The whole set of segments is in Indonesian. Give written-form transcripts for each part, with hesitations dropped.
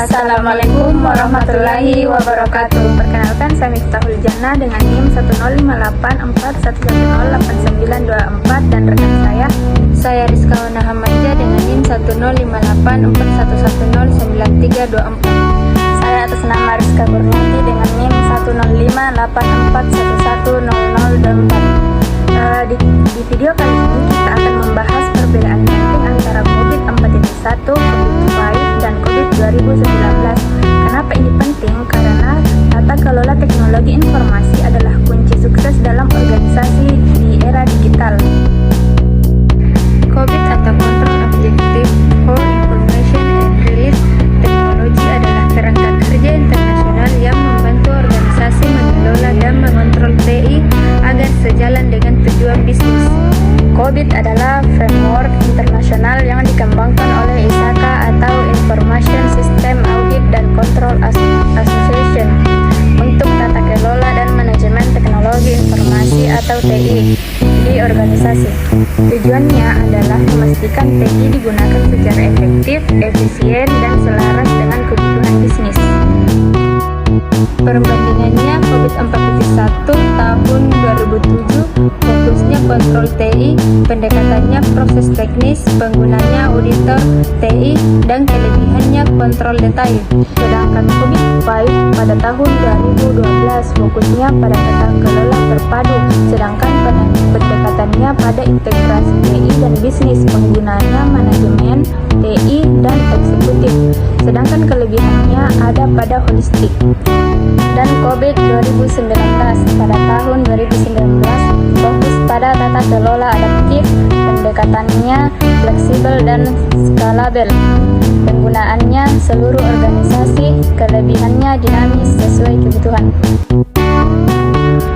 Assalamualaikum warahmatullahi wabarakatuh. Perkenalkan, saya Miftahul Jannah dengan NIM 1058441108924 dan rekan saya Rizka Wana Hamanja dengan NIM 1058441109324. Saya atas nama Rizka Kurniati dengan NIM 1058441100024. Di video kali ini kita akan membahas perbedaan penting antara COVID 4.1, COVID 5 dan COVID 2019. Kenapa ini penting? Karena tata kelola teknologi informasi adalah kunci sukses dalam organisasi di era digital. COVID atau Control Objective for Information and Release Technology adalah kerangka kerja internasional yang membantu organisasi mengelola dan mengontrol TI agar sejalan dengan tujuan bisnis. COVID adalah framework internasional yang dikembangkan oleh ISACA atau Information System Audit dan Control Association untuk tata kelola dan manajemen teknologi informasi atau TI di organisasi. Tujuannya adalah memastikan TI digunakan secara efektif, efisien, dan selaras dengan kebutuhan bisnis. Perbandingannya, COVID 4.1 tahun 2007 fokusnya kontrol TI, pendekatannya proses teknis, penggunanya auditor TI, dan kelebihannya kontrol detail. Sedangkan COVID 5 pada tahun 2012 fokusnya pada tata kelola terpadu, sedangkan pendekatannya pada integrasi TI dan bisnis, penggunanya manajemen TI dan eksekutif. Sedangkan kelebihannya ada pada holistik. Dan COVID 2019 pada tahun 2019 fokus pada tata kelola adaptif, pendekatannya fleksibel dan skalabel, penggunaannya seluruh organisasi, kelebihannya dinamis sesuai kebutuhan.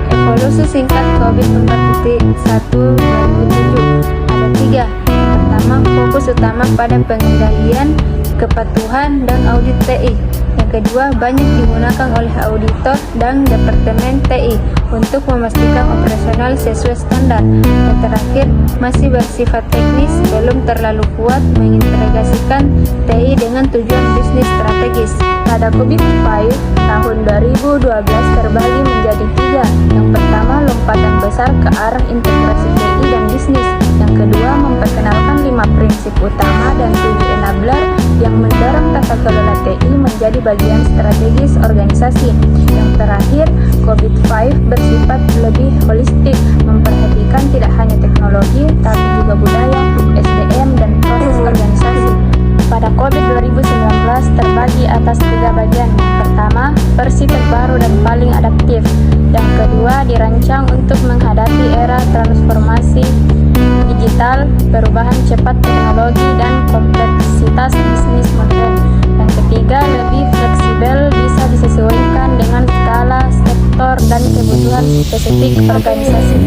Evolusi singkat COVID 4.1 2007 ada 3. Pertama, fokus utama pada pengendalian, kepatuhan, dan audit TI. Yang kedua, banyak digunakan oleh auditor dan departemen TI untuk memastikan operasional sesuai standar. Yang terakhir, masih bersifat teknis, belum terlalu kuat mengintegrasikan TI dengan tujuan bisnis strategis. Pada COVID 5 tahun 2012 terbagi menjadi 3. Yang pertama, lompatan besar ke arah integrasi TI dan bisnis. Yang kedua, memperkenalkan 5 prinsip utama dan 7 enabler yang mendorong tata kelola TI menjadi bagian strategis organisasi. Yang terakhir, COVID 5 bersifat lebih holistik, memperhatikan tidak hanya teknologi, tapi juga budaya, SDM, dan proses organisasi. Pada COVID 2019 terbagi atas 3 bagian. Yang pertama, versi terbaru dan paling adaptif. Yang kedua, dirancang untuk menghadapi era transformasi digital, perubahan cepat teknologi, dan kompleksitas bisnis modern. Yang ketiga, lebih fleksibel, bisa disesuaikan dengan skala, sektor, dan kebutuhan spesifik organisasi.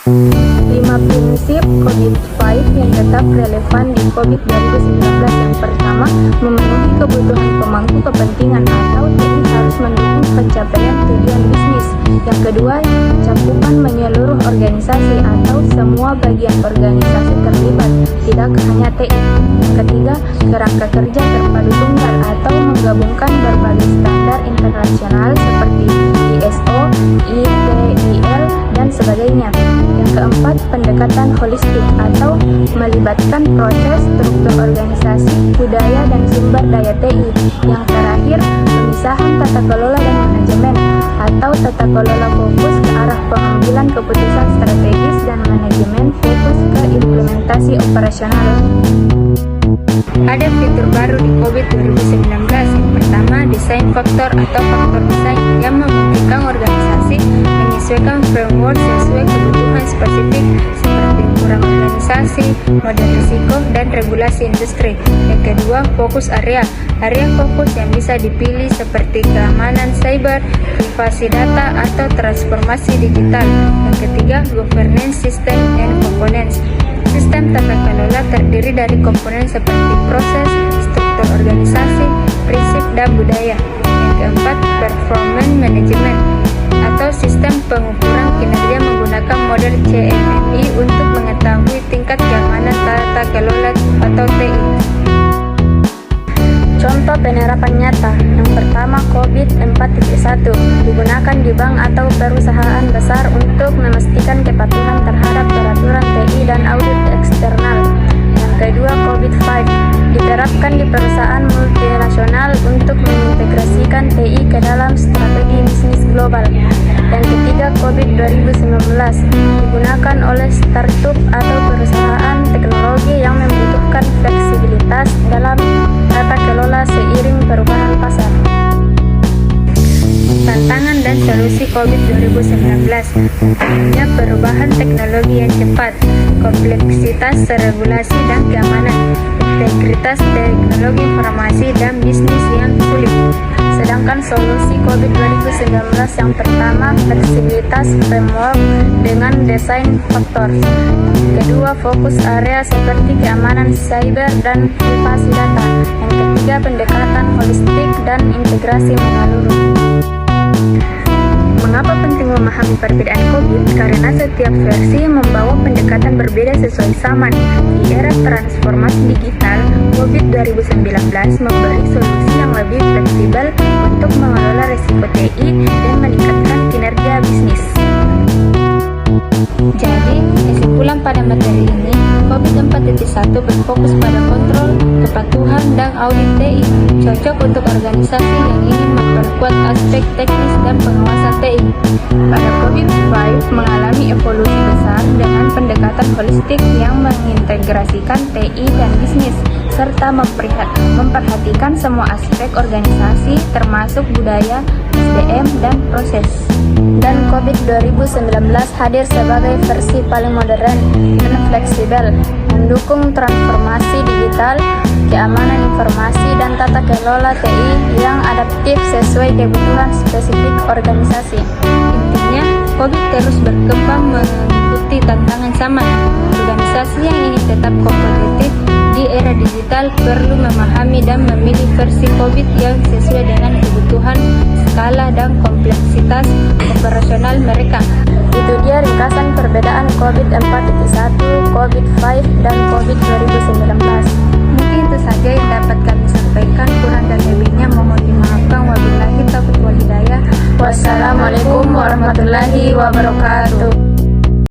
5 prinsip COVID 5 yang tetap relevan di COVID 2019. Yang pertama, memenuhi kebutuhan pemangku kepentingan atau TI harus mendukung pencapaian tujuan bisnis. Yang kedua, cakupan menyeluruh organisasi atau semua bagian organisasi terlibat, tidak hanya TI. Yang ketiga, kerangka kerja terpadu tunggal atau menggabungkan berbagai standar internasional seperti ISO, ITIL, dan sebagainya. Yang keempat, pendekatan holistik atau melibatkan proses, struktur organisasi, budaya, dan sumber daya TI. Yang terakhir, pemisahan tata kelola dan manajemen atau tata kelola fokus ke arah pengambilan keputusan strategis dan manajemen fokus ke implementasi operasional. Ada fitur baru di COVID 2019. Yang pertama, desain faktor atau faktor desain yang memungkinkan organisasi menyesuaikan framework sesuai kebutuhan spesifik seperti ukuran organisasi, model risiko, dan regulasi industri. Yang kedua, fokus area fokus yang bisa dipilih seperti keamanan cyber, privasi data, atau transformasi digital. Yang ketiga, governance system and components. Sistem tata kelola terdiri dari komponen seperti proses, struktur organisasi, prinsip, dan budaya. Yang keempat, performance management atau sistem pengukuran kinerja menggunakan model CMMI untuk mengetahui tingkat keamanan tata kelola atau TI. Contoh penerapan nyata. Yang pertama, COVID 4.1 digunakan di bank atau perusahaan besar untuk memastikan kepatuhan terhadap peraturan TI dan audit eksternal. Yang kedua, COVID 5 diterapkan di perusahaan multinasional untuk mengintegrasikan TI ke dalam strategi bisnis global. Yang ketiga, COVID 2019 digunakan oleh startup atau perusahaan teknologi yang membutuhkan fleksibilitas dalam tata kelola seiring perubahan pasar. Tantangan dan solusi COVID 2019 adanya perubahan teknologi yang cepat, kompleksitas regulasi dan keamanan, integritas teknologi informasi dan bisnis yang sulit. Sedangkan solusi COVID 2019 yang pertama, fleksibilitas framework dengan desain faktor. Kedua, fokus area seperti keamanan cyber dan privasi data. Yang ketiga, pendekatan holistik dan integrasi menyeluruh. Mengapa penting memahami perbedaan COVID? Karena setiap versi membawa pendekatan berbeda sesuai zaman. Di era transformasi digital, COVID 2019 memberi solusi yang lebih fleksibel untuk mengelola risiko TI dan meningkatkan kinerja bisnis. Jadi, kesimpulan pada materi ini, COVID 4.1 berfokus pada kontrol, kepatuhan, dan audit TI, cocok untuk organisasi yang ingin memperkuat aspek teknis dan pengawasan TI. Pada COVID 5 mengalami evolusi besar dengan pendekatan holistik yang mengintegrasikan TI dan bisnis, serta memperhatikan semua aspek organisasi termasuk budaya, SDM, dan proses. Dan COVID 2019 hadir sebagai versi paling modern dan fleksibel, mendukung transformasi digital, keamanan informasi, dan tata kelola TI yang adaptif sesuai kebutuhan spesifik organisasi. Intinya, COVID terus berkembang mengikuti tantangan zaman. Organisasi yang ingin tetap kompetitif di era digital perlu memahami dan memilih versi COVID yang sesuai dengan kebutuhan, skala, dan kompleksitas operasional mereka. Itu dia ringkasan perbedaan COVID 4.1, COVID 5, dan COVID 2019.